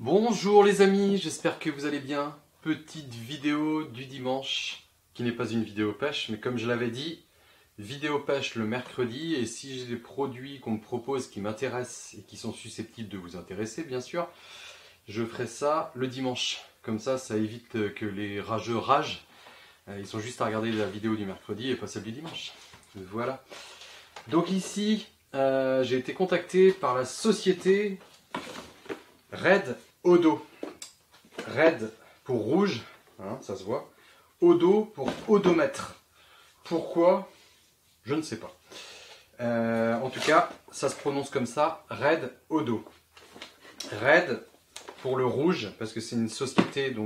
Bonjour les amis, j'espère que vous allez bien. Petite vidéo du dimanche, qui n'est pas une vidéo pêche, mais comme je l'avais dit, vidéo pêche le mercredi, et si j'ai des produits qu'on me propose qui m'intéressent et qui sont susceptibles de vous intéresser, bien sûr, je ferai ça le dimanche. Comme ça évite que les rageux ragent. Ils sont juste à regarder la vidéo du mercredi et pas celle du dimanche. Voilà. Donc ici, j'ai été contacté par la société Red Odo. Red pour rouge, hein, ça se voit. Odo pour odomètre. Pourquoi? Je ne sais pas. En tout cas, ça se prononce comme ça, Red Odo. Red pour le rouge, parce que c'est une société,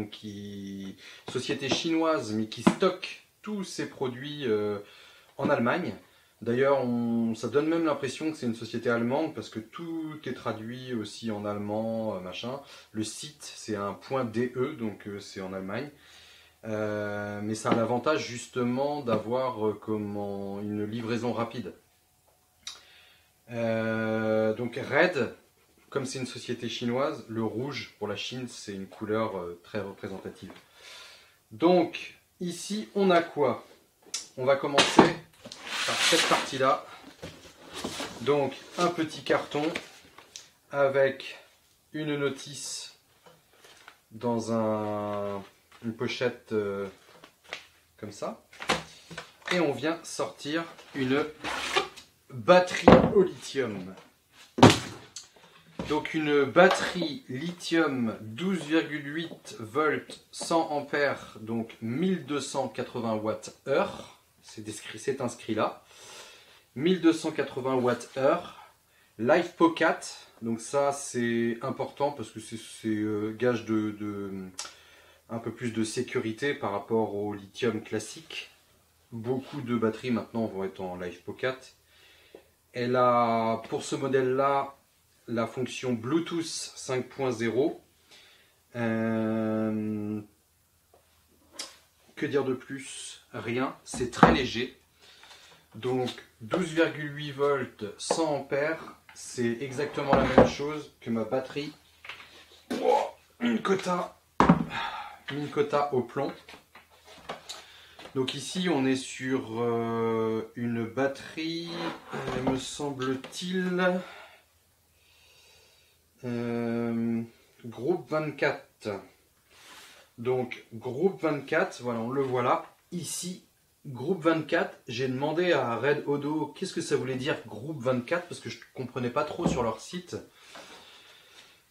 société chinoise, mais qui stocke tous ses produits en Allemagne. D'ailleurs, ça donne même l'impression que c'est une société allemande parce que tout est traduit aussi en allemand, machin. Le site, c'est un .de, donc c'est en Allemagne. Mais ça a l'avantage justement d'avoir une livraison rapide. Donc Red, comme c'est une société chinoise, le rouge pour la Chine, c'est une couleur très représentative. Donc ici, on a quoi? On va commencer par cette partie-là. Donc un petit carton avec une notice dans une pochette comme ça. Et on vient sortir une batterie au lithium. Donc une batterie lithium 12,8 volts 100 ampères, donc 1280 Wh. C'est inscrit là. 1280 Wh. LiFePO4, donc ça c'est important parce que c'est gage un peu plus de sécurité par rapport au lithium classique. Beaucoup de batteries maintenant vont être en LiFePO4. Elle a pour ce modèle là la fonction Bluetooth 5.0. Que dire de plus? Rien, c'est très léger. Donc 12,8 volts 100 ampères, c'est exactement la même chose que ma batterie Minn Kota au plomb. Donc ici on est sur une batterie, me semble-t-il, groupe 24. Donc groupe 24, voilà, on le voit là, ici. Groupe 24, j'ai demandé à Red Odo qu'est-ce que ça voulait dire groupe 24 parce que je ne comprenais pas trop sur leur site.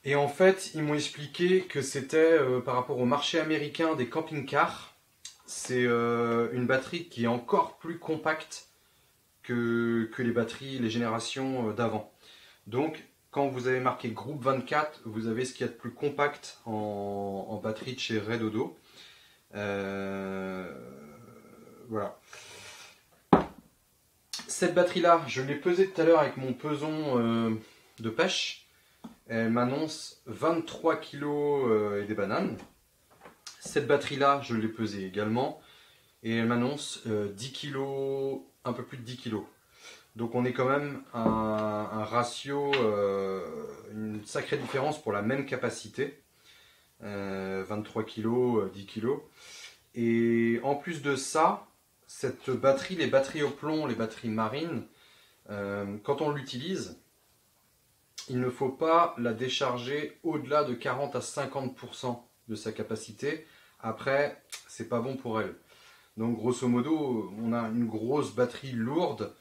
Et en fait, ils m'ont expliqué que c'était par rapport au marché américain des camping-cars. C'est une batterie qui est encore plus compacte que les batteries, les générations d'avant. Donc, quand vous avez marqué groupe 24, vous avez ce qu'il y a de plus compact en batterie de chez Red Odo. Voilà. Cette batterie-là, je l'ai pesée tout à l'heure avec mon peson de pêche. Elle m'annonce 23 kg et des bananes. Cette batterie-là, je l'ai pesée également. Et elle m'annonce 10 kg, un peu plus de 10 kg. Donc on est quand même à un ratio, une sacrée différence pour la même capacité. 23 kg, 10 kg. Et en plus de ça, cette batterie, les batteries au plomb, les batteries marines, quand on l'utilise, il ne faut pas la décharger au-delà de 40 à 50% de sa capacité. Après, c'est pas bon pour elle. Donc grosso modo, on a une grosse batterie lourde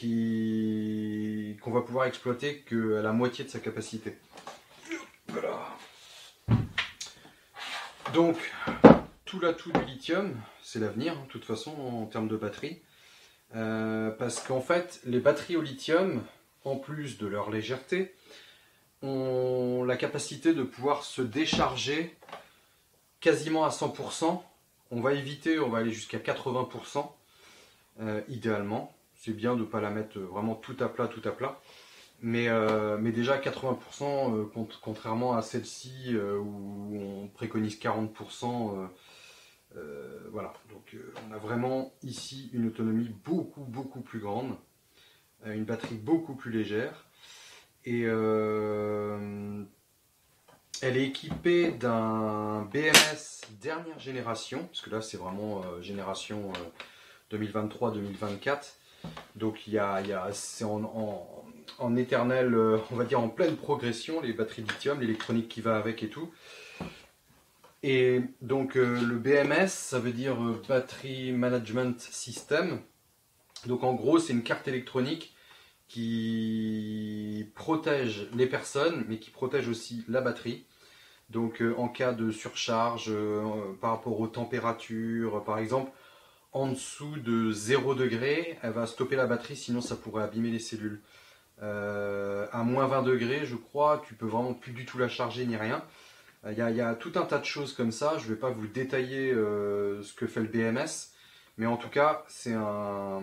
qu'on va pouvoir exploiter qu'à la moitié de sa capacité. Voilà. Donc, tout l'atout du lithium, c'est l'avenir, de toute façon, en termes de batterie. Parce qu'en fait, les batteries au lithium, en plus de leur légèreté, ont la capacité de pouvoir se décharger quasiment à 100%. On va aller jusqu'à 80%, idéalement. C'est bien de ne pas la mettre vraiment tout à plat. Mais déjà 80%, contrairement à celle-ci où on préconise 40%. Voilà, donc on a vraiment ici une autonomie beaucoup plus grande, une batterie beaucoup plus légère. Et Elle est équipée d'un BMS dernière génération, parce que là c'est vraiment génération 2023-2024. Donc c'est en éternel, on va dire en pleine progression, les batteries lithium, l'électronique qui va avec et tout. Et donc le BMS, ça veut dire Battery Management System. Donc en gros, c'est une carte électronique qui protège les personnes, mais qui protège aussi la batterie. Donc en cas de surcharge, par rapport aux températures, par exemple, en dessous de 0 degré, elle va stopper la batterie, sinon ça pourrait abîmer les cellules. À moins 20 degrés, je crois, tu peux vraiment plus du tout la charger ni rien. Il y a tout un tas de choses comme ça. Je ne vais pas vous détailler ce que fait le BMS. Mais en tout cas, c'est un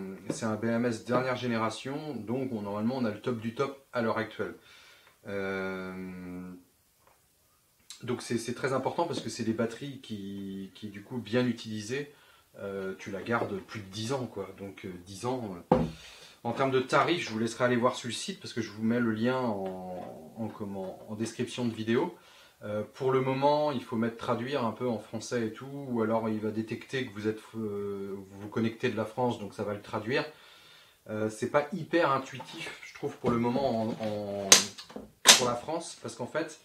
BMS dernière génération. Donc normalement, on a le top du top à l'heure actuelle. Donc c'est très important parce que c'est des batteries qui du coup, bien utilisées, tu la gardes plus de 10 ans, quoi. Donc 10 ans. En termes de tarifs, je vous laisserai aller voir sur le site parce que je vous mets le lien en description de vidéo. Pour le moment, il faut mettre traduire un peu en français et tout, ou alors il va détecter que vous vous connectez de la France, donc ça va le traduire. C'est pas hyper intuitif, je trouve, pour le moment pour la France, parce qu'en fait,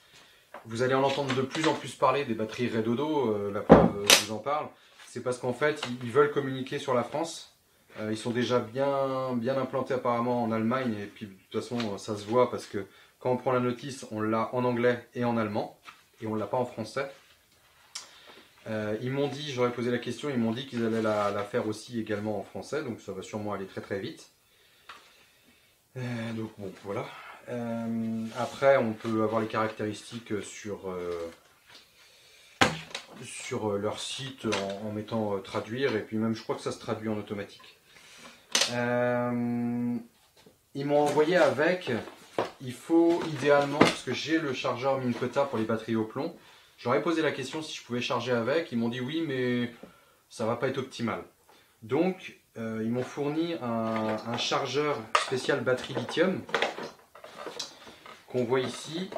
vous allez en entendre de plus en plus parler des batteries Redodo, la preuve, je vous en parle. C'est parce qu'en fait, ils veulent communiquer sur la France. Ils sont déjà bien implantés apparemment en Allemagne, et puis de toute façon, ça se voit parce que quand on prend la notice, on l'a en anglais et en allemand, et on ne l'a pas en français. Ils m'ont dit, j'aurais posé la question, ils m'ont dit qu'ils allaient la faire aussi également en français, donc ça va sûrement aller très très vite. Donc bon, voilà. Après, on peut avoir les caractéristiques sur leur site en mettant traduire, et puis même je crois que ça se traduit en automatique. Ils m'ont envoyé avec, il faut idéalement, parce que j'ai le chargeur Minkota pour les batteries au plomb, j'aurais posé la question si je pouvais charger avec, ils m'ont dit oui mais ça va pas être optimal. Donc ils m'ont fourni un chargeur spécial batterie lithium qu'on voit ici,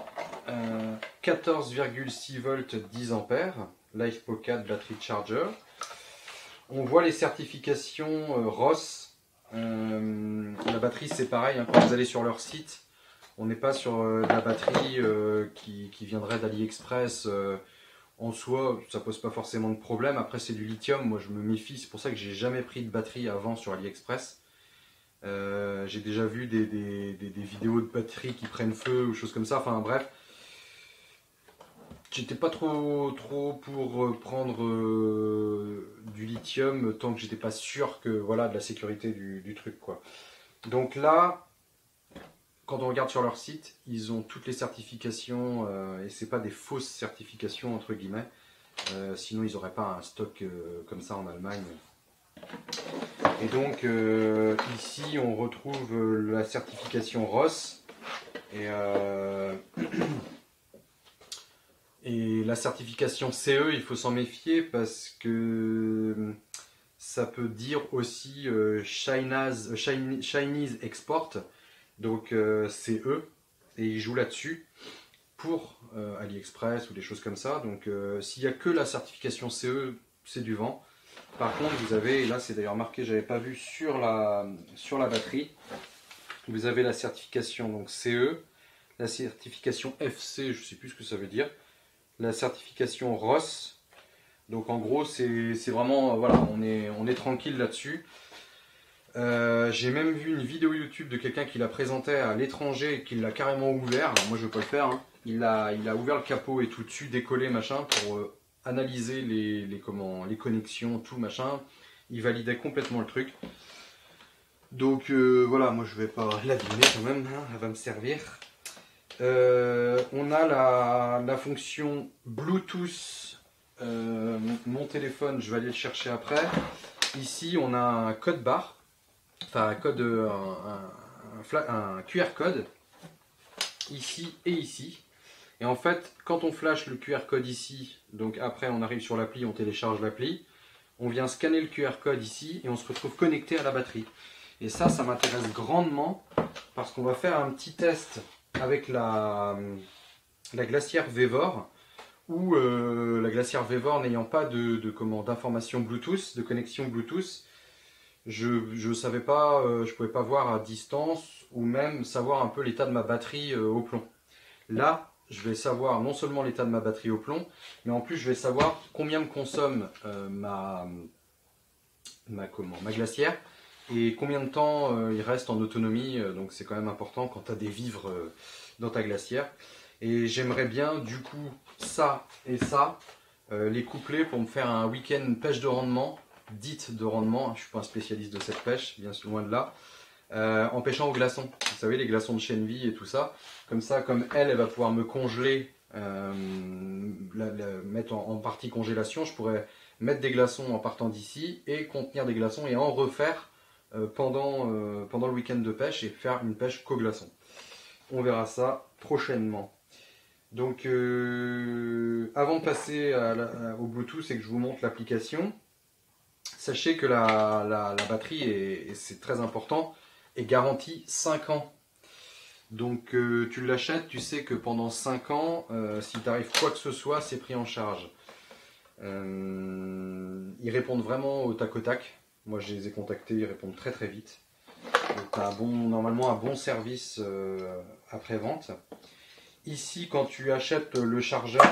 14,6 volts 10 ampères, LifePo4 Battery Charger. On voit les certifications ROS. La batterie c'est pareil, hein, quand vous allez sur leur site, on n'est pas sur de la batterie qui viendrait d'AliExpress. En soi, ça pose pas forcément de problème. Après, c'est du lithium. Moi, je me méfie. C'est pour ça que j'ai jamais pris de batterie avant sur AliExpress. J'ai déjà vu des vidéos de batteries qui prennent feu ou choses comme ça. Enfin, bref. J'étais pas trop pour prendre du lithium tant que j'étais pas sûr que voilà de la sécurité du truc, quoi. Donc là, quand on regarde sur leur site, ils ont toutes les certifications et c'est pas des fausses certifications entre guillemets. Sinon ils n'auraient pas un stock comme ça en Allemagne. Et donc ici on retrouve la certification ROS et la certification CE, il faut s'en méfier parce que ça peut dire aussi Chinese Export, donc CE, et ils jouent là-dessus pour AliExpress ou des choses comme ça. Donc s'il n'y a que la certification CE, c'est du vent. Par contre, vous avez, et là c'est d'ailleurs marqué, j'avais pas vu sur la batterie, vous avez la certification donc CE, la certification FC, je sais plus ce que ça veut dire, la certification ROS. Donc en gros c'est vraiment, voilà, on est tranquille là-dessus. J'ai même vu une vidéo YouTube de quelqu'un qui la présentait à l'étranger et qui l'a carrément ouvert. Alors moi je ne veux pas le faire, hein. Il a ouvert le capot et tout dessus, décollé machin pour analyser les connexions, tout machin. Il validait complètement le truc. Donc voilà, moi je vais pas l'abîmer quand même, hein, elle va me servir. On a la fonction Bluetooth. Mon téléphone, je vais aller le chercher après. Ici, on a un code barre, enfin un QR code, ici et ici. Et en fait, quand on flash le QR code ici, donc après on arrive sur l'appli, on télécharge l'appli, on vient scanner le QR code ici et on se retrouve connecté à la batterie. Et ça m'intéresse grandement parce qu'on va faire un petit test avec la la glacière Vevor, ou la glacière Vevor n'ayant pas d'information Bluetooth, de connexion Bluetooth, je ne savais pas, je pouvais pas voir à distance ou même savoir un peu l'état de ma batterie au plomb. Là, je vais savoir non seulement l'état de ma batterie au plomb, mais en plus je vais savoir combien me consomme ma glacière et combien de temps il reste en autonomie. Donc c'est quand même important quand tu as des vivres dans ta glacière. Et j'aimerais bien du coup ça et ça les coupler pour me faire un week-end pêche de rendement, dite de rendement. Je ne suis pas un spécialiste de cette pêche, bien loin de là. En pêchant au glaçon. Vous savez, les glaçons de Cheneville et tout ça. Comme ça, comme elle va pouvoir me congeler, mettre en partie congélation, je pourrais mettre des glaçons en partant d'ici et contenir des glaçons et en refaire pendant le week-end de pêche et faire une pêche qu'au glaçon. On verra ça prochainement. Donc, avant de passer au Bluetooth et que je vous montre l'application, sachez que la batterie, et c'est très important, est garantie 5 ans. Donc tu l'achètes, tu sais que pendant 5 ans, s'il t'arrive quoi que ce soit, c'est pris en charge. Ils répondent vraiment au tac au tac. Moi je les ai contactés, ils répondent très très vite. Donc tu as normalement un bon service après-vente. Ici, quand tu achètes le chargeur,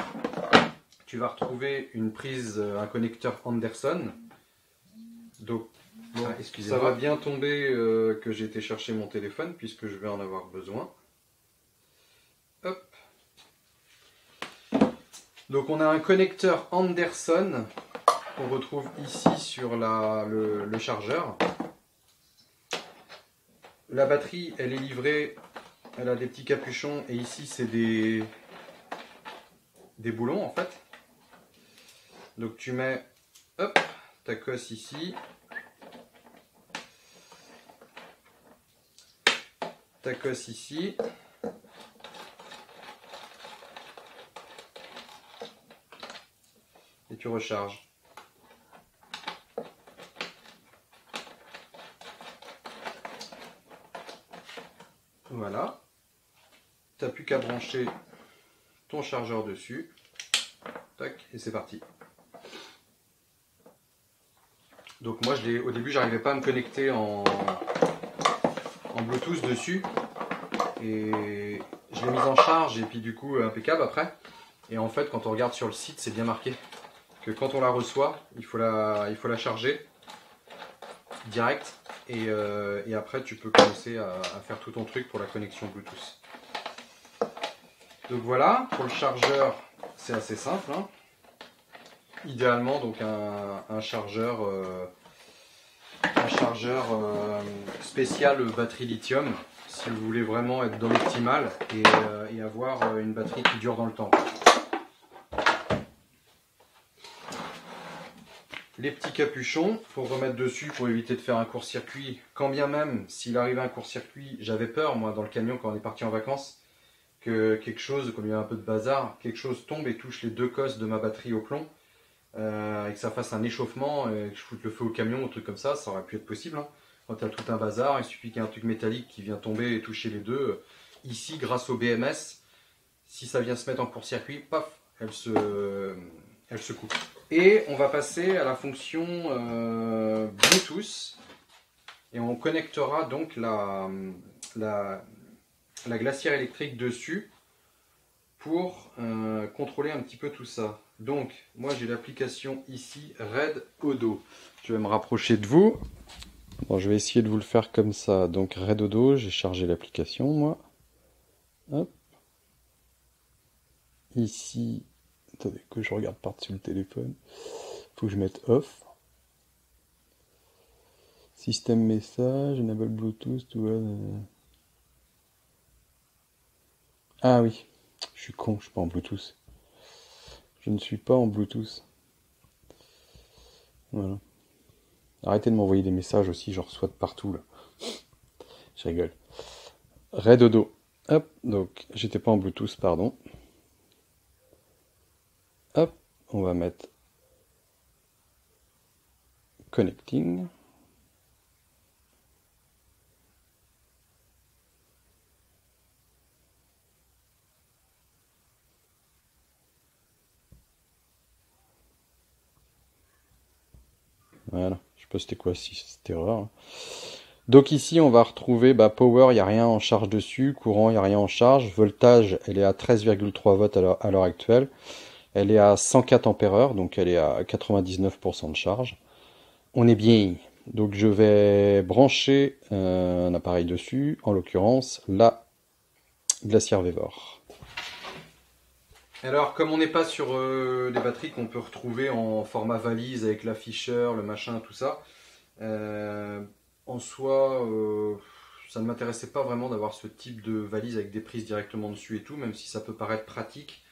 tu vas retrouver une prise, un connecteur Anderson. Donc bon, ça va bien tomber que j'ai été chercher mon téléphone puisque je vais en avoir besoin. Hop. Donc on a un connecteur Anderson qu'on retrouve ici sur le chargeur. La batterie, elle est livrée, elle a des petits capuchons et ici c'est des boulons en fait. Donc tu mets hop, ta cosse ici. Ta cosse ici. Et tu recharges. Voilà. Tu n'as plus qu'à brancher ton chargeur dessus. Tac, et c'est parti. Donc moi, au début, j'arrivais pas à me connecter en Bluetooth dessus. Et je l'ai mise en charge et puis du coup, impeccable après. Et en fait, quand on regarde sur le site, c'est bien marqué que quand on la reçoit, il faut la charger direct. Et après, tu peux commencer à faire tout ton truc pour la connexion Bluetooth. Donc voilà, pour le chargeur, c'est assez simple. Hein. Idéalement, donc un chargeur spécial batterie lithium, si vous voulez vraiment être dans l'optimal et avoir une batterie qui dure dans le temps. Les petits capuchons pour remettre dessus pour éviter de faire un court-circuit. Quand bien même, s'il arrivait un court-circuit, j'avais peur, moi, dans le camion quand on est parti en vacances, que quelque chose, comme il y a un peu de bazar, quelque chose tombe et touche les deux cosses de ma batterie au plomb, et que ça fasse un échauffement, et que je foute le feu au camion, un truc comme ça aurait pu être possible. Hein. Quand il y a tout un bazar, il suffit qu'il y ait un truc métallique qui vient tomber et toucher les deux. Ici, grâce au BMS, si ça vient se mettre en court-circuit, paf, elle se coupe. Et on va passer à la fonction Bluetooth et on connectera donc la glacière électrique dessus pour contrôler un petit peu tout ça. Donc moi j'ai l'application ici Red Odo. Je vais me rapprocher de vous. Bon, je vais essayer de vous le faire comme ça. Donc Red Odo, j'ai chargé l'application moi. Hop. Ici, attendez que je regarde par-dessus le téléphone. Faut que je mette off. Système message, enable Bluetooth, Ah oui, je suis con, je suis pas en Bluetooth. Je ne suis pas en Bluetooth. Voilà. Arrêtez de m'envoyer des messages aussi, j'en reçois de partout là. Je rigole. Red Odo. Hop, donc j'étais pas en Bluetooth, pardon. Hop, on va mettre Connecting. Voilà, je sais pas c'était quoi si cette erreur. Donc ici on va retrouver power, il n'y a rien en charge dessus, courant, il n'y a rien en charge, voltage, elle est à 13,3 volts à l'heure actuelle, elle est à 104 ampères-heure, donc elle est à 99% de charge. On est bien. Donc je vais brancher un appareil dessus, en l'occurrence la Glacier Vevor. Alors comme on n'est pas sur des batteries qu'on peut retrouver en format valise avec l'afficheur, le machin, tout ça, en soi, ça ne m'intéressait pas vraiment d'avoir ce type de valise avec des prises directement dessus et tout, même si ça peut paraître pratique.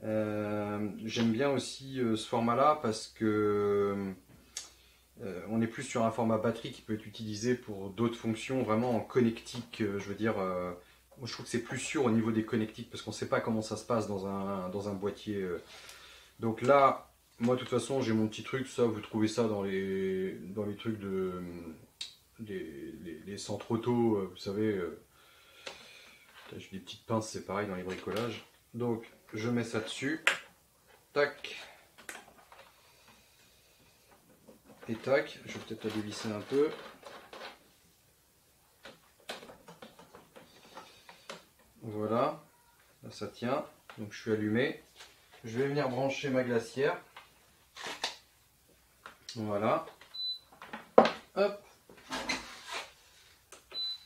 J'aime bien aussi ce format-là parce que on est plus sur un format batterie qui peut être utilisé pour d'autres fonctions, vraiment en connectique, je veux dire. Moi, je trouve que c'est plus sûr au niveau des connectiques parce qu'on ne sait pas comment ça se passe dans un boîtier. Donc là, moi de toute façon, j'ai mon petit truc, ça, vous trouvez ça dans les trucs de les centres auto, vous savez. J'ai des petites pinces, c'est pareil dans les bricolages. Donc je mets ça dessus. Tac. Et tac. Je vais peut-être la dévisser un peu. Voilà. Là ça tient. Donc je suis allumé. Je vais venir brancher ma glacière. Voilà. Hop.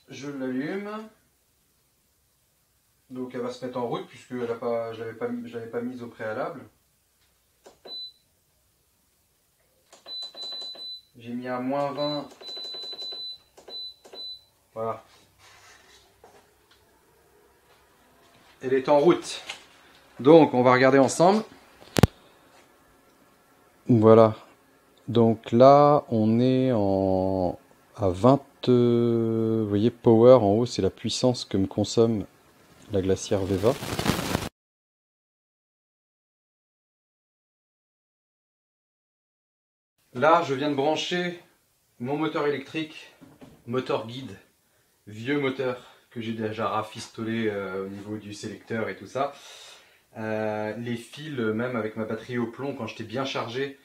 Je l'allume. Donc elle va se mettre en route puisque je ne l'avais pas mise au préalable. J'ai mis à moins 20. Voilà. Elle est en route. Donc on va regarder ensemble. Voilà. Donc là on est à 20. Vous voyez, power en haut, c'est la puissance que me consomme la Glacier Veva. Là, je viens de brancher mon moteur électrique, moteur guide, vieux moteur que j'ai déjà rafistolé au niveau du sélecteur et tout ça. Les fils, même avec ma batterie au plomb, quand j'étais bien chargé,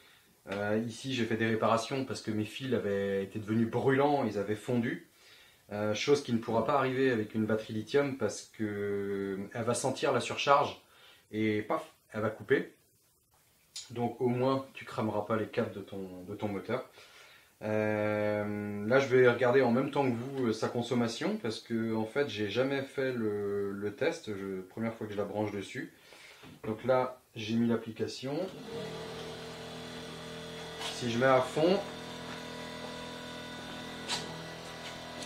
ici j'ai fait des réparations parce que mes fils avaient été devenus brûlants, ils avaient fondu. Chose qui ne pourra pas arriver avec une batterie lithium parce que elle va sentir la surcharge et paf, elle va couper. Donc au moins tu crameras pas les câbles de ton moteur. Là je vais regarder en même temps que vous sa consommation parce que en fait j'ai jamais fait le test, première fois que je la branche dessus. Donc là j'ai mis l'application. Si je mets à fond,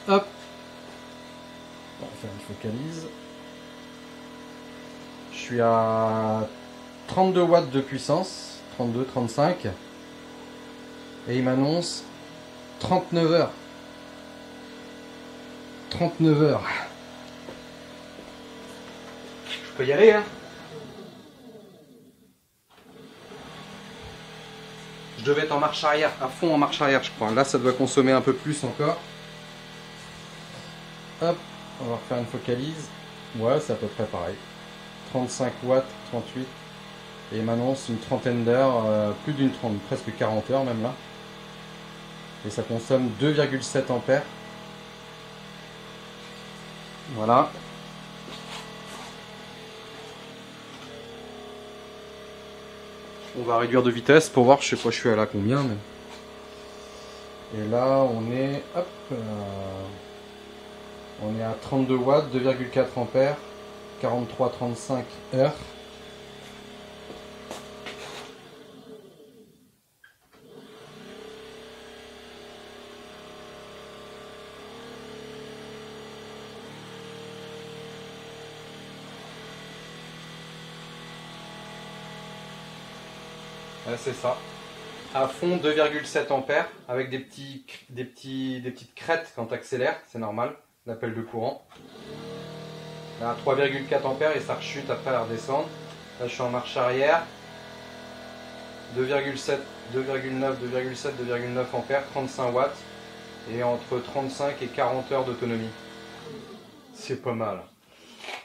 hop, on va faire une focalise. Je suis à 32 watts de puissance, 32, 35, et il m'annonce 39 heures. 39 heures. Je peux y aller, hein? Je devais être en marche arrière, à fond en marche arrière, je crois. Là, ça doit consommer un peu plus encore. Hop, on va refaire une focalise. Ouais, c'est à peu près pareil. 35 watts, 38. Et il m'annonce une trentaine d'heures, plus d'une trentaine, presque 40 heures même là. Et ça consomme 2,7 ampères. Voilà. On va réduire de vitesse pour voir, je sais pas, je suis à là combien. Mais... Et là, on est, hop, on est à 32 watts, 2,4 ampères, 43-35 heures. Ouais, c'est ça. À fond 2,7 ampères avec des petites crêtes quand tu accélères, c'est normal, l'appel de courant. Là, à 3,4 ampères et ça rechute après à redescendre. Là, je suis en marche arrière. 2,7, 2,9, 2,7, 2,9 ampères, 35 watts. Et entre 35 et 40 heures d'autonomie. C'est pas mal.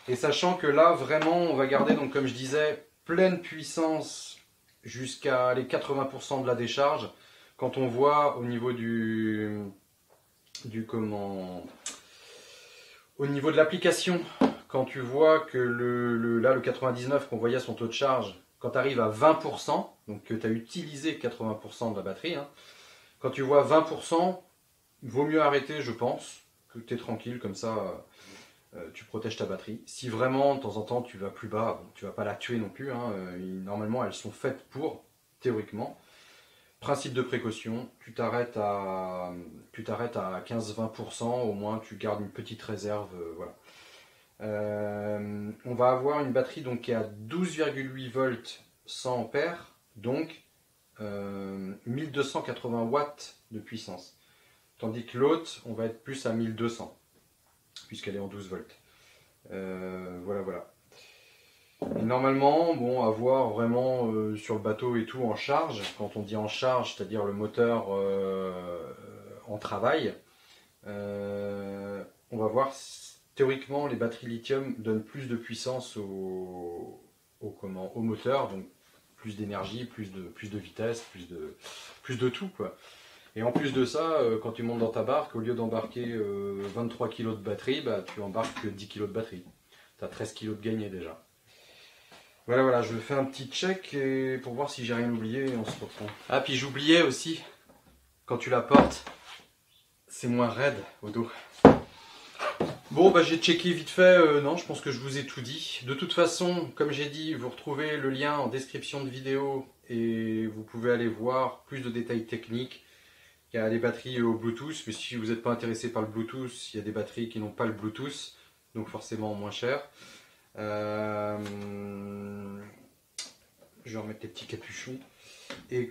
Et sachant que là, vraiment, on va garder, donc comme je disais, pleine puissance jusqu'à les 80% de la décharge. quand on voit au niveau au niveau de l'application, quand tu vois que là le 99 qu'on voyait à son taux de charge, quand tu arrives à 20%, donc que tu as utilisé 80% de la batterie, hein, quand tu vois 20%, il vaut mieux arrêter, je pense, que tu es tranquille, comme ça tu protèges ta batterie. Si vraiment de temps en temps tu vas plus bas, bon, tu vas pas la tuer non plus, hein, normalement elles sont faites pour, théoriquement. Principe de précaution, tu t'arrêtes à 15-20%, au moins tu gardes une petite réserve, voilà. On va avoir une batterie donc, qui est à 12,8 volts 100 ampères, donc 1280 watts de puissance. Tandis que l'autre, on va être plus à 1200, puisqu'elle est en 12 volts. Voilà, voilà. Et normalement, bon, à voir vraiment sur le bateau et tout en charge, quand on dit en charge, c'est-à-dire le moteur en travail, on va voir théoriquement les batteries lithium donnent plus de puissance au moteur, donc plus d'énergie, plus de vitesse, plus de tout, quoi. Et en plus de ça, quand tu montes dans ta barque, au lieu d'embarquer 23 kg de batterie, bah, tu embarques 10 kg de batterie. Tu as 13 kg de gagné déjà. Voilà, voilà, je fais un petit check pour voir si j'ai rien oublié et on se reprend. Ah, puis j'oubliais aussi, quand tu la portes, c'est moins raide au dos. Bon, bah j'ai checké vite fait, non, je pense que je vous ai tout dit. De toute façon, comme j'ai dit, vous retrouvez le lien en description de vidéo et vous pouvez aller voir plus de détails techniques. Il y a des batteries au Bluetooth, mais si vous n'êtes pas intéressé par le Bluetooth, il y a des batteries qui n'ont pas le Bluetooth, donc forcément moins cher. Je vais remettre les petits capuchons. Et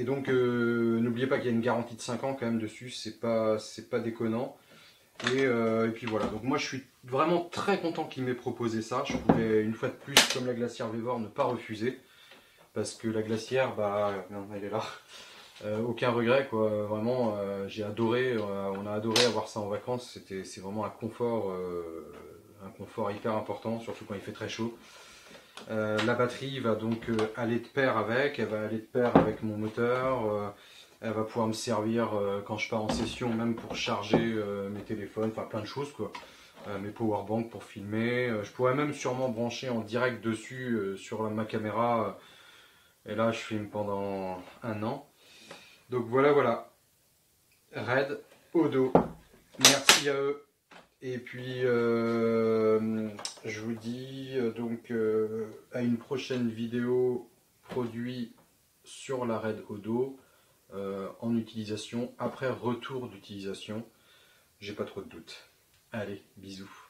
donc n'oubliez pas qu'il y a une garantie de 5 ans quand même dessus, c'est pas déconnant. Et puis voilà, donc moi je suis vraiment très content qu'il m'ait proposé ça. Je pouvais une fois de plus, comme la glacière Vévor, ne pas refuser. Parce que la glacière, bah non, elle est là. Aucun regret, quoi. Vraiment, j'ai adoré, on a adoré avoir ça en vacances. C'est vraiment un confort hyper important, surtout quand il fait très chaud. La batterie va donc aller de pair avec, elle va aller de pair avec mon moteur. Elle va pouvoir me servir quand je pars en session, même pour charger mes téléphones, enfin plein de choses, quoi. Mes powerbanks pour filmer. Je pourrais même sûrement brancher en direct dessus sur ma caméra. Et là, je filme pendant 1 an. Donc voilà, voilà. Red au dos. Merci à eux. Et puis, je vous dis donc à une prochaine vidéo produit sur la Red au dos en utilisation, après retour d'utilisation. J'ai pas trop de doutes. Allez, bisous.